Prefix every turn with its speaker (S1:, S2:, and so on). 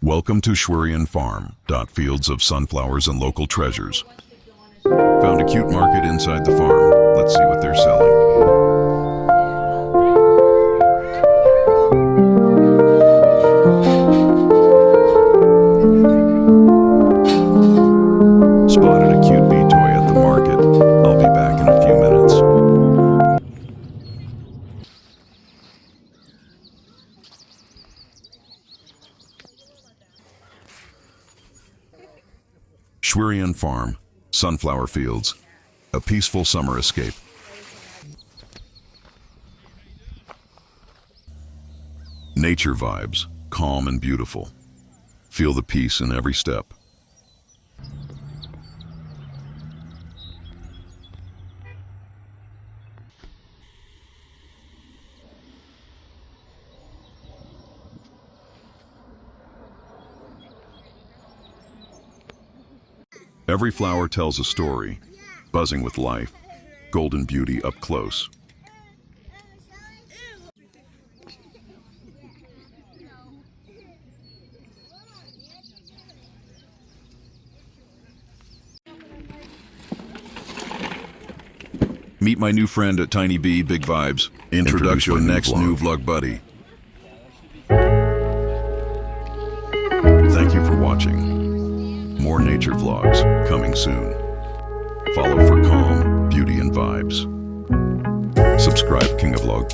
S1: Welcome to Schwerian Farm. Fields of sunflowers and local treasures. Found a cute market inside the farm. Let's see what they're selling. Spotted a cute bee toy at the market. I'll be back in a few minutes. Schwerian Farm, sunflower fields, a peaceful summer escape. Nature vibes, calm and beautiful. Feel the peace in every step. Every flower tells a story, buzzing with life, golden beauty up close. Meet my new friend at Tiny Bee, Big Vibes. Introduction next new vlog buddy. Thank you for watching. More nature vlogs coming soon. Follow for calm, beauty, and vibes. Subscribe King of Vlog.